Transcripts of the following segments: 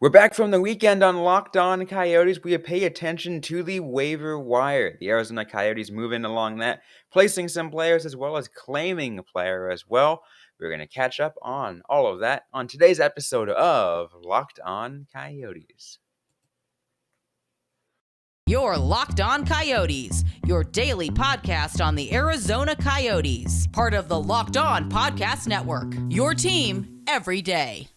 We're back from the weekend on Locked On Coyotes. We pay attention to the waiver wire. The Arizona Coyotes moving along that, placing some players as well as claiming a player as well. We're going to catch up on all of that on today's episode of Locked On Coyotes. You're Locked On Coyotes, your daily podcast on the Arizona Coyotes, part of the Locked On Podcast Network, your team every day.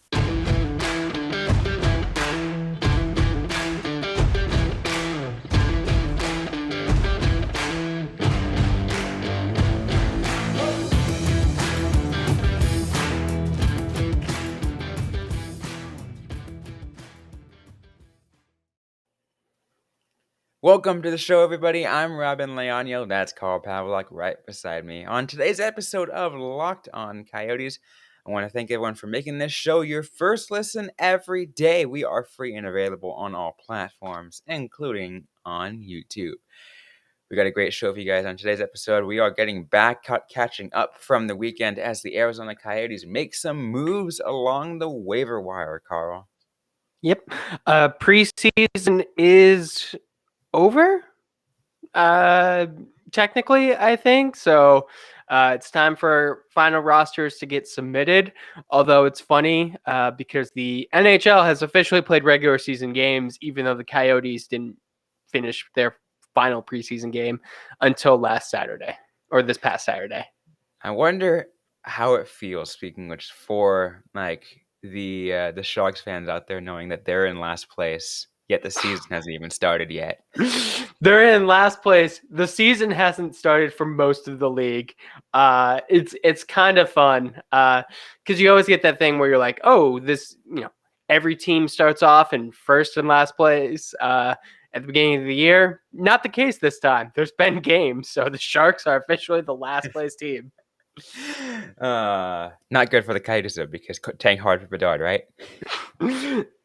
Welcome to the show, everybody. I'm Robyn Leonio. That's Carl Pavlak right beside me. On today's episode of Locked On Coyotes, I want to thank everyone for making this show your first listen every day. We are free and available on all platforms, including on YouTube. We got a great show for you guys on today's episode. We are getting back, catching up from the weekend as the Arizona Coyotes make some moves along the waiver wire, Carl. Yep. Preseason is over, technically, I think. So it's time for final rosters to get submitted. Although it's funny because the NHL has officially played regular season games, even though the Coyotes didn't finish their final preseason game until last Saturday, or this past Saturday. I wonder how it feels, speaking which, for like the Sharks fans out there knowing that they're in last place, yet the season hasn't even started yet. They're in last place. The season hasn't started for most of the league. It's kind of fun because you always get that thing where you're like, oh, every team starts off in first and last place at the beginning of the year. Not the case this time. There's been games, so the Sharks are officially the last place team. Not good for the Coyotes though, because tank hard for Bedard, right?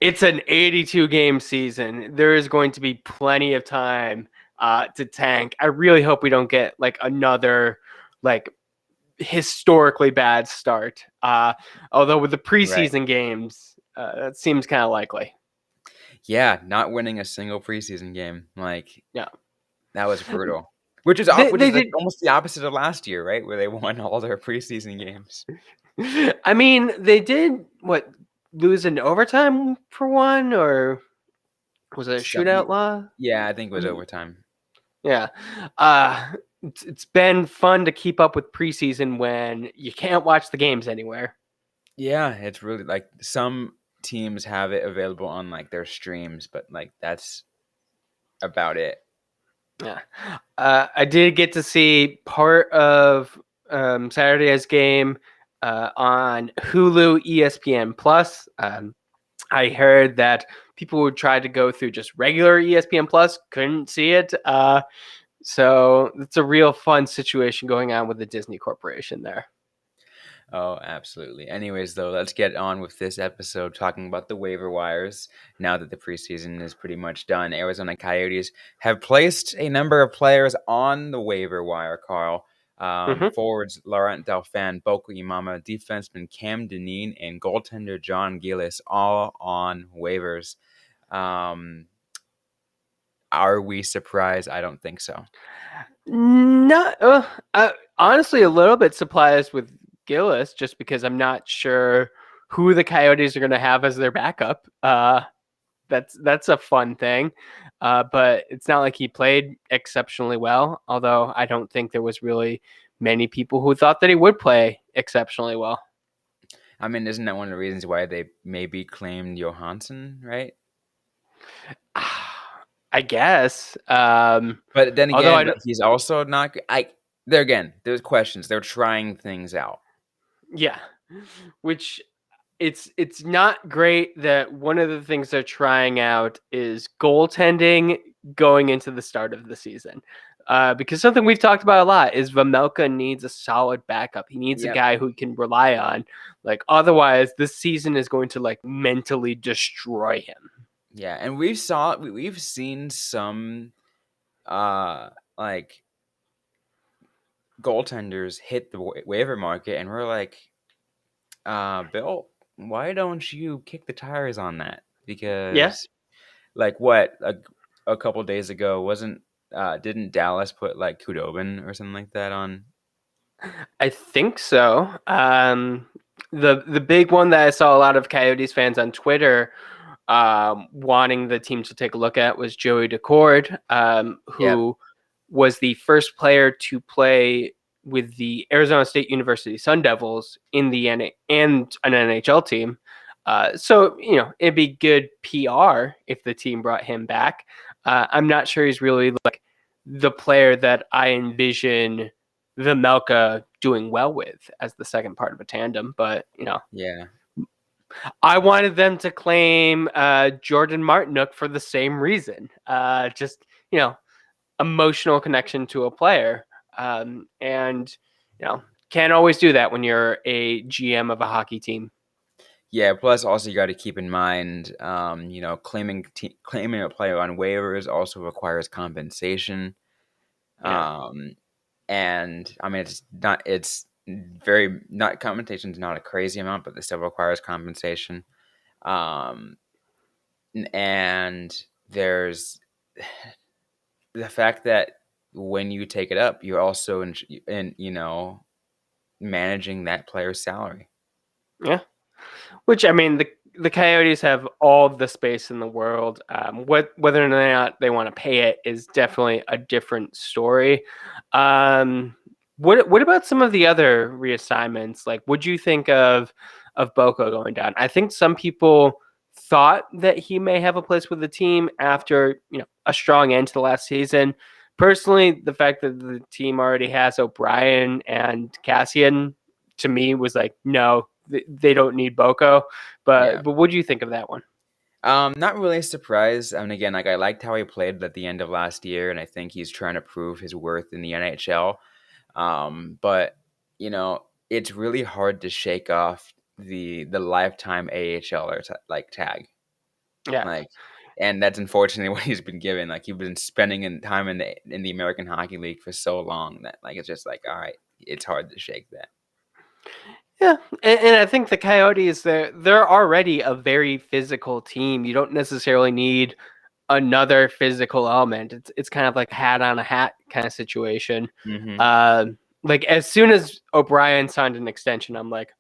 It's an 82 game season. There is going to be plenty of time to tank. I really hope we don't get like another like historically bad start. Although with the preseason games, that seems kind of likely. Yeah, not winning a single preseason game, Yeah, that was brutal. Which is almost the opposite of last year, right? Where they won all their preseason games. I mean, they did lose in overtime for one, or was it a shootout law? Yeah, I think it was overtime. Yeah. It's been fun to keep up with preseason when you can't watch the games anywhere. Yeah, it's really like some teams have it available on like their streams, but like that's about it. Yeah. I did get to see part of Saturday's game on Hulu ESPN Plus. I heard that people would try to go through just regular ESPN Plus, couldn't see it. So it's a real fun situation going on with the Disney Corporation there. Oh, absolutely. Anyways, though, let's get on with this episode talking about the waiver wires. Now that the preseason is pretty much done, Arizona Coyotes have placed a number of players on the waiver wire, Carl. Forwards Laurent Dauphin, Boko Imama, defenseman Cam Dineen, and goaltender John Gillis, all on waivers. Are we surprised? I don't think so. Honestly, a little bit surprised with Gillis, just because I'm not sure who the Coyotes are going to have as their backup. That's a fun thing, but it's not like he played exceptionally well. Although I don't think there was really many people who thought that he would play exceptionally well. I mean, isn't that one of the reasons why they maybe claimed Johansson, right? I guess. But then again, he's also not. There's questions. They're trying things out. Yeah, which it's not great that one of the things they're trying out is goaltending going into the start of the season. Because something we've talked about a lot is Vejmelka needs a solid backup. He needs a guy who he can rely on. Like otherwise, this season is going to like mentally destroy him. Yeah, and we've seen some like goaltenders hit the waiver market, and we're like, Bill, why don't you kick the tires on that? Yeah. because like what a couple days ago wasn't didn't Dallas put like Kudobin or something like that on? I think so. The big one that I saw a lot of Coyotes fans on Twitter wanting the team to take a look at was Joey Decord, Yep. who was the first player to play with the Arizona State University Sun Devils in the and an NHL team. So it'd be good PR if the team brought him back. I'm not sure he's really like the player that I envision Vimelka doing well with as the second part of a tandem, but Yeah. I wanted them to claim Jordan Martinook for the same reason. Just emotional connection to a player, and can't always do that when you're a GM of a hockey team. Yeah, plus also you got to keep in mind, claiming a player on waivers also requires compensation. Yeah, Um, and I mean, it's very not compensation is not a crazy amount, but it still requires compensation. Um, and there's the fact that when you take it up, you're also in managing that player's salary. yeah. Which I mean, the Coyotes have all the space in the world. Whether or not they want to pay it is definitely a different story. What about some of the other reassignments? Like, would you think of Boko going down? I think some people thought that he may have a place with the team after a strong end to the last season. Personally, the fact that the team already has O'Brien and Cassian to me was like, no, they don't need Boko. Yeah. But what do you think of that one? Not really surprised. I mean, again, like I liked how he played at the end of last year, and I think he's trying to prove his worth in the NHL. But it's really hard to shake off the lifetime AHL like tag, Yeah. like, and that's unfortunately what he's been given. Like he's been spending in time in the American Hockey League for so long that like it's just like all right, it's hard to shake that. Yeah, and I think the Coyotes they're already a very physical team. You don't necessarily need another physical element. It's kind of like hat on a hat kind of situation. Hmm. Like as soon as O'Brien signed an extension, I'm like,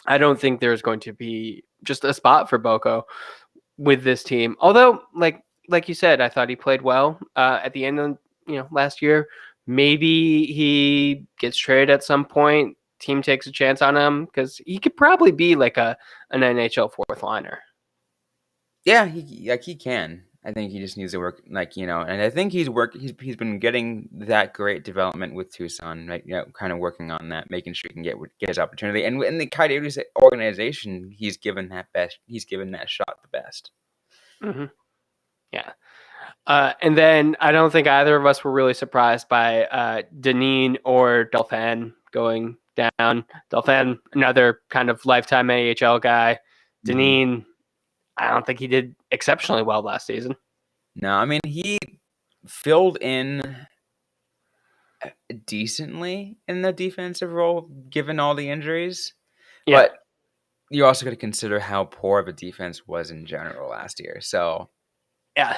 I don't think there's going to be just a spot for Boko with this team. Although, like you said, I thought he played well at the end of last year. Maybe he gets traded at some point. Team takes a chance on him because he could probably be like an NHL fourth liner. Yeah, he can. I think he just needs to work, and I think he's been getting that great development with Tucson, right? Kind of working on that, making sure he can get his opportunity. And in the Coyotes organization, he's given that shot the best. Hmm. Yeah. And then I don't think either of us were really surprised by Deneen or Dolphin going down. Dolphin, another kind of lifetime AHL guy. Hmm. Deneen, I don't think he did exceptionally well last season. No, I mean he filled in decently in the defensive role given all the injuries, Yeah. but you also got to consider how poor of a defense was in general last year. So Yeah.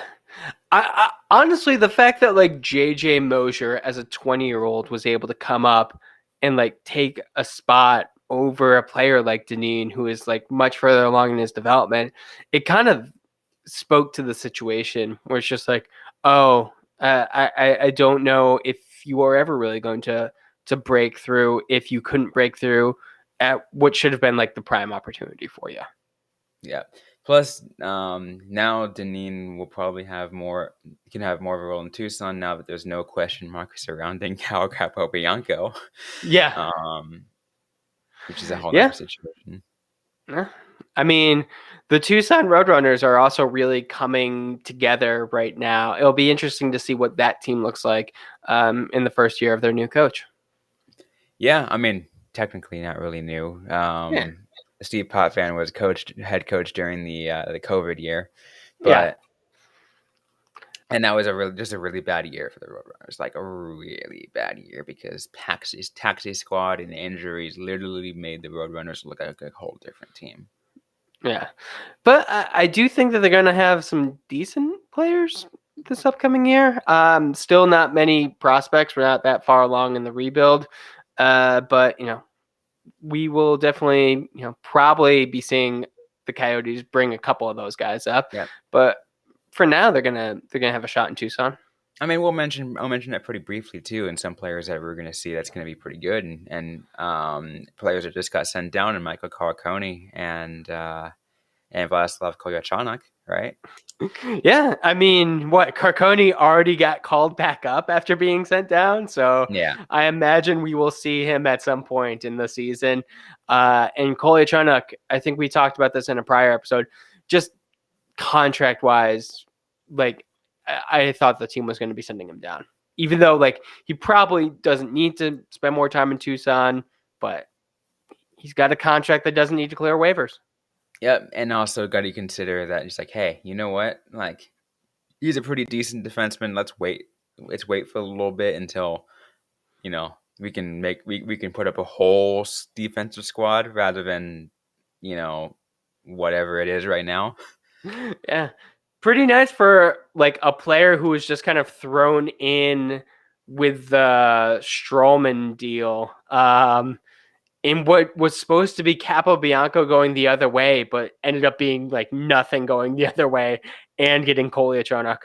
I honestly, the fact that like JJ Mosier as a 20-year-old was able to come up and like take a spot over a player like Deneen, who is like much further along in his development, it kind of spoke to the situation where it's just like, oh, I don't know if you are ever really going to break through if you couldn't break through at what should have been like the prime opportunity for you. yeah. Plus, now Deneen will probably can have more of a role in Tucson now that there's no question mark surrounding Cal Capobianco, Yeah. um, which is a whole Yeah. other situation. Yeah. I mean, the Tucson Roadrunners are also really coming together right now. It'll be interesting to see what that team looks like in the first year of their new coach. Yeah, I mean, technically not really new. Yeah. Steve Potvin was head coach during the COVID year, Yeah. but and that was just a really bad year for the Roadrunners, like a really bad year because taxi squad and injuries literally made the Roadrunners look like a whole different team. Yeah. But I do think that they're going to have some decent players this upcoming year. Still not many prospects. We're not that far along in the rebuild. But, we will definitely, probably be seeing the Coyotes bring a couple of those guys up. Yeah. But for now, they're gonna have a shot in Tucson. I mean, I'll mention that pretty briefly too, and some players that we're going to see that's going to be pretty good, and players that just got sent down, and Michael Carcone and Vladislav Koyachanok, right? Yeah, I mean, what Carcone already got called back up after being sent down, so Yeah, I imagine we will see him at some point in the season. And Kolyachonok, I think we talked about this in a prior episode. Just contract wise, like I thought the team was going to be sending him down, even though like he probably doesn't need to spend more time in Tucson, but he's got a contract that doesn't need to clear waivers. yep, and also got to consider that he's like, hey, you know what? Like, he's a pretty decent defenseman. Let's wait. Let's wait for a little bit until we can put up a whole defensive squad rather than you know whatever it is right now. Yeah, pretty nice for like a player who was just kind of thrown in with the Stroman deal. In what was supposed to be Capobianco going the other way, but ended up being like nothing going the other way and getting Kolyachonok.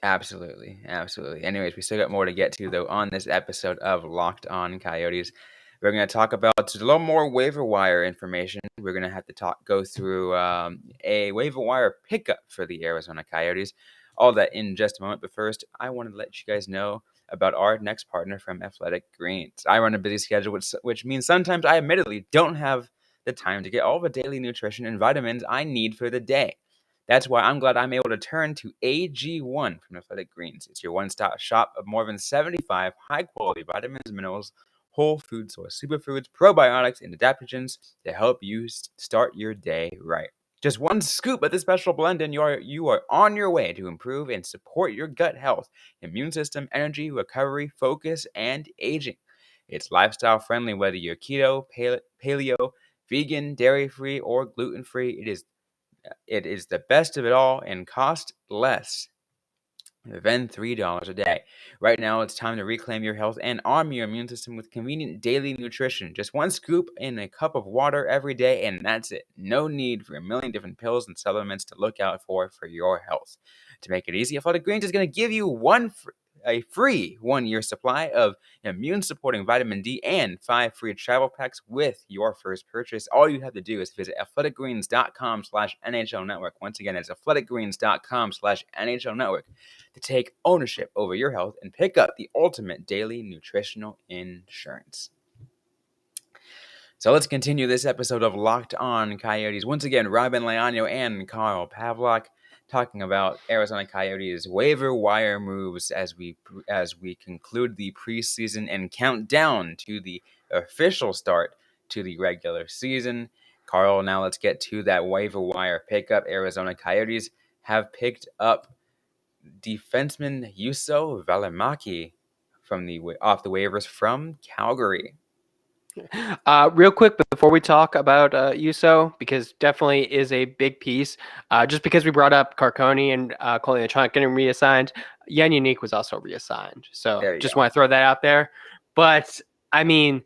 Absolutely, absolutely. Anyways, we still got more to get to though on this episode of Locked On Coyotes. We're going to talk about a little more waiver wire information. We're going to have to go through a waiver wire pickup for the Arizona Coyotes. All that in just a moment. But first, I want to let you guys know about our next partner from Athletic Greens. I run a busy schedule, which means sometimes I admittedly don't have the time to get all the daily nutrition and vitamins I need for the day. That's why I'm glad I'm able to turn to AG1 from Athletic Greens. It's your one-stop shop of more than 75 high-quality vitamins, minerals, whole food source superfoods, probiotics, and adaptogens to help you start your day right. Just one scoop of this special blend, and you are on your way to improve and support your gut health, immune system, energy, recovery, focus, and aging. It's lifestyle friendly whether you're keto, paleo, vegan, dairy-free, or gluten-free. It is the best of it all and costs less than $3 a day. Right now, it's time to reclaim your health and arm your immune system with convenient daily nutrition. Just one scoop in a cup of water every day, and that's it. No need for a million different pills and supplements to look out for your health. To make it easy, Athletic Greens is going to give you a free 1-year supply of immune-supporting vitamin D and 5 free travel packs with your first purchase. All you have to do is visit athleticgreens.com/NHL Network. Once again, it's athleticgreens.com/NHL Network to take ownership over your health and pick up the ultimate daily nutritional insurance. So let's continue this episode of Locked On Coyotes. Once again, Robyn Leaño and Carl Pavlock talking about Arizona Coyotes waiver wire moves as we conclude the preseason and count down to the official start to the regular season. Carl, now let's get to that waiver wire pickup. Arizona Coyotes have picked up defenseman Juuso Valimaki off the waivers from Calgary. Real quick before we talk about Uso, because definitely is a big piece. Just because we brought up Carcone and Kolyachonok getting reassigned, Yan Unique was also reassigned. So There you just go. want to throw that out there. But I mean,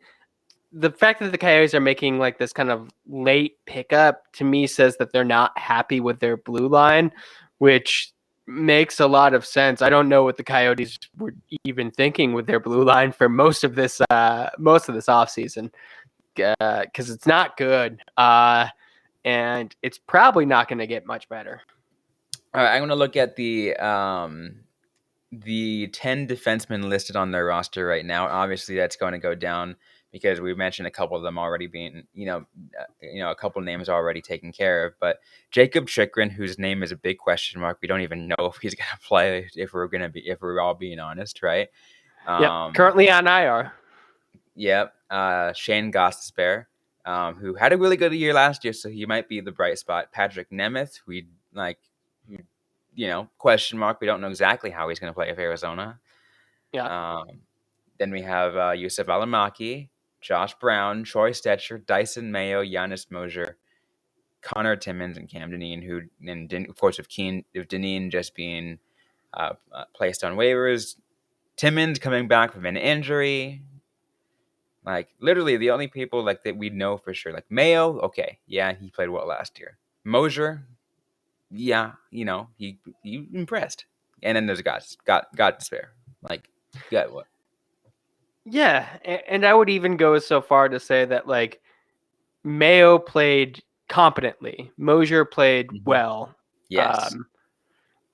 the fact that the Coyotes are making like this kind of late pickup to me says that they're not happy with their blue line, which makes a lot of sense. I don't know what the Coyotes were even thinking with their blue line for most of this offseason, because it's not good, and it's probably not going to get much better. All right, I'm going to look at the 10 defensemen listed on their roster right now. Obviously, that's going to go down because we mentioned a couple of them already being, a couple names already taken care of. But Jacob Chikrin, whose name is a big question mark, we don't even know if he's going to play. If we're all being honest, right? Yep, currently on IR. Yep. Shane Gostisbehere, who had a really good year last year, so he might be the bright spot. Patrick Nemeth, question mark. We don't know exactly how he's going to play with Arizona. Yeah. Then we have Juuso Valimaki, Josh Brown, Troy Stetcher, Dyson Mayo, Giannis Mosier, Connor Timmins and Cam Dineen, and of course with Dineen just being placed on waivers, Timmins coming back from an injury. Like literally the only people like that we know for sure, like Mayo, okay, yeah, he played well last year. Mosier, yeah, he impressed. And then there's God to spare. Like, got what? Yeah, and I would even go so far to say that like Mayo played competently, Mosier played Mhm. well. Yes.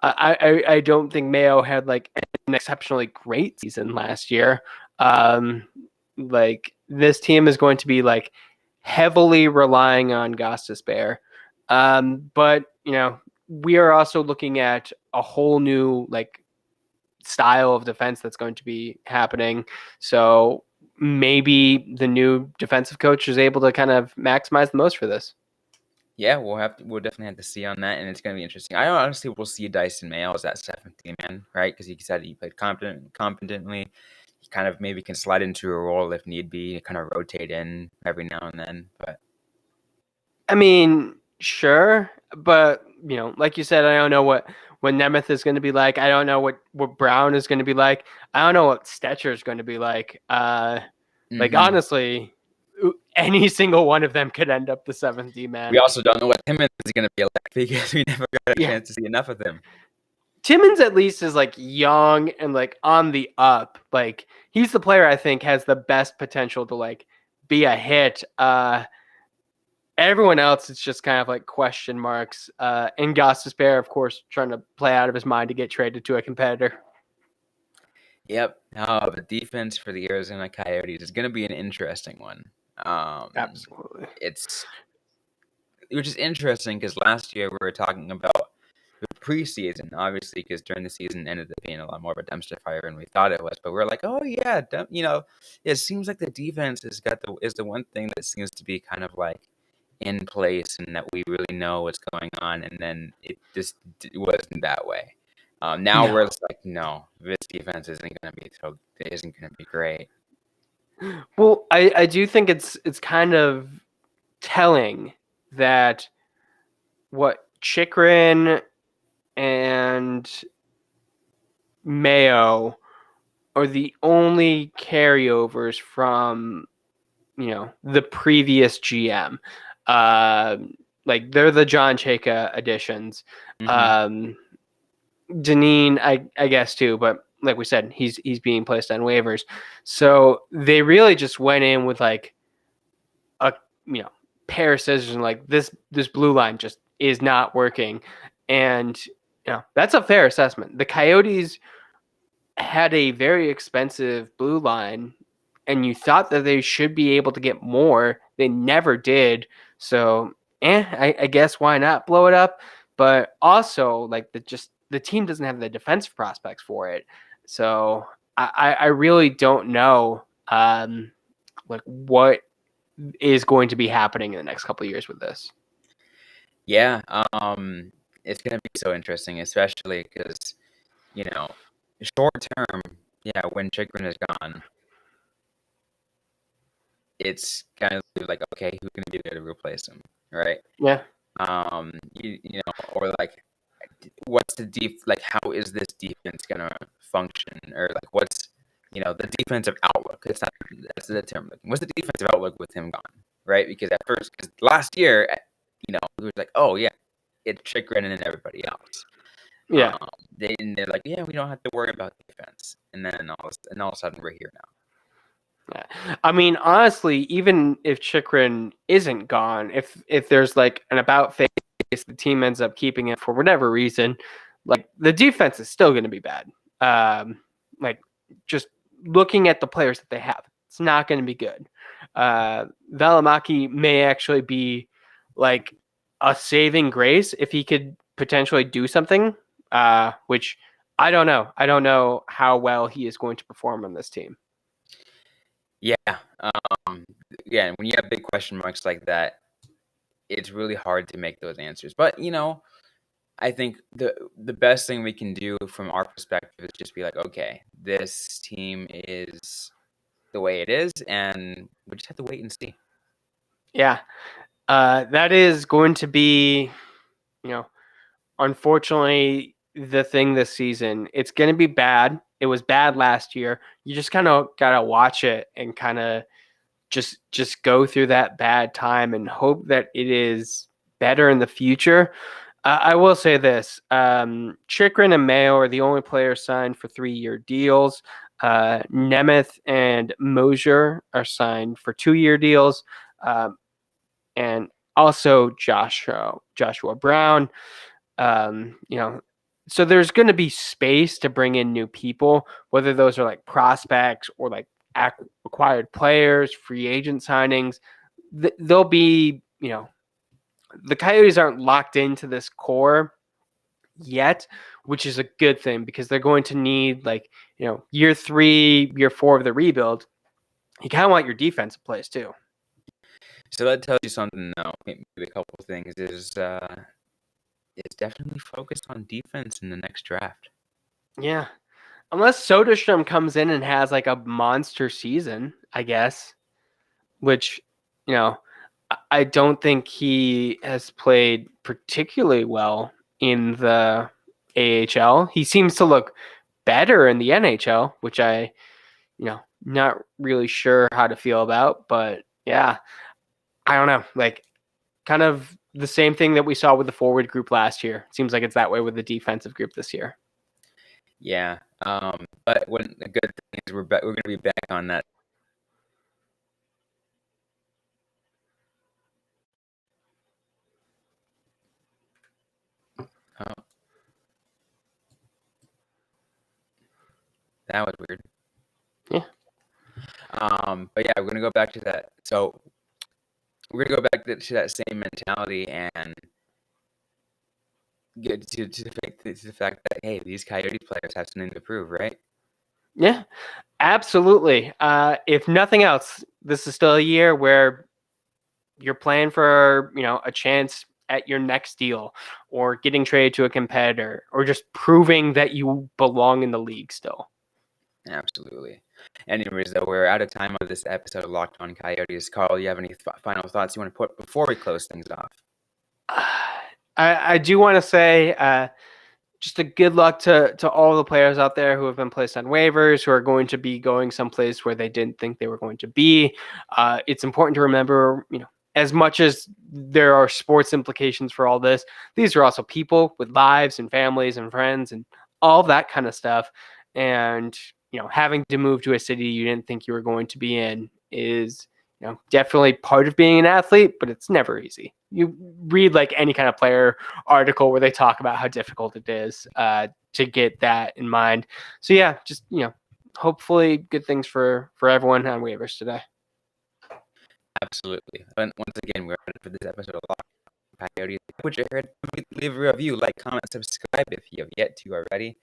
I don't think Mayo had like an exceptionally great season last year. Like this team is going to be like heavily relying on Gostisbehere. But we are also looking at a whole new like style of defense that's going to be happening. So maybe the new defensive coach is able to kind of maximize the most for this. Yeah, we'll definitely have to see on that, and it's gonna be interesting. I honestly will see Dyson Mayo as that 17th man, right? Because he said he played competently. He kind of maybe can slide into a role if need be, kind of rotate in every now and then. But I mean, sure, but like you said, I don't know what Nemeth is going to be like. I don't know what Brown is going to be like. I don't know what Stetcher is going to be like. Like mhm. honestly, any single one of them could end up the 7th We man. also don't know what Timmons is gonna be like because we never got a Yeah, chance to see enough of him. Timmins at least is like young and like on the up. Like he's the player I think has the best potential to like be a hit. Everyone else, it's just kind of like question marks. And Gostisbehere, of course, trying to play out of his mind to get traded to a competitor. Yep. The defense for the Arizona Coyotes is gonna be an interesting one. Absolutely. It's which is interesting because last year we were talking about the preseason, obviously, because during the season ended up being a lot more of a dumpster fire than we thought it was. But we're like, oh yeah, it seems like the defense is the one thing that seems to be kind of like in place and that we really know what's going on. And then it just wasn't that way. Now No. we're just like, no, this defense isn't gonna be great. Well, I do think it's kind of telling that what Chikrin and Mayo are the only carryovers from the previous GM. Like they're the John Chayka additions. Hmm. Um, Deneen, I guess too, but like we said, he's being placed on waivers. So they really just went in with like a pair of scissors and like this blue line just is not working, and that's a fair assessment. The Coyotes had a very expensive blue line, and you thought that they should be able to get more. They never did. So, I guess why not blow it up? But also, like the team doesn't have the defensive prospects for it. So I really don't know like what is going to be happening in the next couple of years with this. Yeah, it's gonna be so interesting, especially because you know, short term, yeah, when Chikrin is gone, it's kind of like, okay, who's gonna be there to replace him, right? Yeah. Or like, what's the like, how is this defense gonna function, or like, what's the defensive outlook? That's the term. Like, what's the defensive outlook with him gone, right? Because because last year, it was like, oh yeah, it's Chikrin and everybody else. Yeah. They're like, yeah, we don't have to worry about defense, and then all of a sudden we're here now. Yeah. I mean, honestly, even if Chikrin isn't gone, if there's like an about face, the team ends up keeping it for whatever reason, like the defense is still going to be bad. Like just looking at the players that they have, it's not going to be good. Valimaki may actually be like a saving grace if he could potentially do something, which I don't know. I don't know how well he is going to perform on this team. Yeah, yeah. And when you have big question marks like that, it's really hard to make those answers. But I think the best thing we can do from our perspective is just be like, okay, this team is the way it is, and we just have to wait and see. Yeah. That is going to be, unfortunately, the thing this season. It's going to be bad. It was bad last year. You just kind of got to watch it and kind of just go through that bad time and hope that it is better in the future. I will say this: Chikrin and Mayo are the only players signed for 3-year deals. Nemeth and Mosier are signed for 2-year deals, and also Joshua Brown. So there's going to be space to bring in new people, whether those are like prospects or like acquired players, free agent signings. They'll be, the Coyotes aren't locked into this core yet, which is a good thing because they're going to need year 3, year 4 of the rebuild. You kind of want your defensive plays too. So that tells you something, though. Maybe a couple of things is it's definitely focused on defense in the next draft. Yeah. Unless Soderstrom comes in and has like a monster season, I guess, which, I don't think he has played particularly well in the AHL. He seems to look better in the NHL, which I, not really sure how to feel about. But yeah, I don't know. Like, kind of the same thing that we saw with the forward group last year. Seems like it's that way with the defensive group this year. Yeah, but the good thing is we're going to be back on that. Oh, that was weird. Yeah. But yeah, we're gonna go back to that. So we're gonna go back to that same mentality and get to the fact that, hey, these Coyotes players have something to prove, right? Yeah, absolutely. If nothing else, this is still a year where you're playing for, a chance at your next deal or getting traded to a competitor or just proving that you belong in the league still. Absolutely. Anyways, though, we're out of time of this episode of Locked On Coyotes. Carl, you have any final thoughts you want to put before we close things off? I do want to say just a good luck to all the players out there who have been placed on waivers, who are going to be going someplace where they didn't think they were going to be. It's important to remember, as much as there are sports implications for all this, these are also people with lives and families and friends and all that kind of stuff. And, having to move to a city you didn't think you were going to be in is, definitely part of being an athlete, but it's never easy. You read like any kind of player article where they talk about how difficult it is to get that in mind. So yeah, just, hopefully good things for everyone on waivers today. Absolutely. And once again, we're ready for this episode of Locked On Coyotes. What you heard, leave a review, like, comment, subscribe if you have yet to already.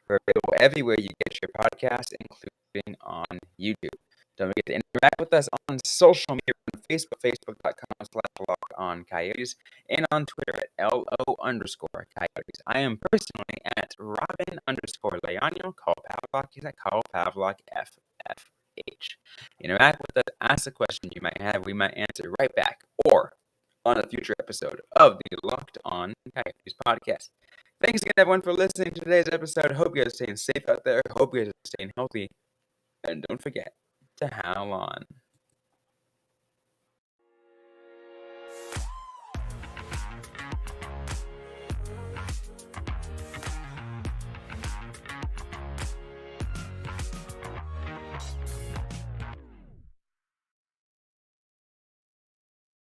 We're available everywhere you get your podcast, including on YouTube. Don't forget to interact with us on social media on Facebook, facebook.com/LockedOnCoyotes, and on Twitter at LO_Coyotes. I am personally at Robyn_Leonio. Carl Pavlock is at Carl Pavlock FFH. Interact with us, ask a question you might have. We might answer right back or on a future episode of the Locked On Coyotes podcast. Thanks again, everyone, for listening to today's episode. Hope you guys are staying safe out there. Hope you guys are staying healthy. And don't forget to howl on.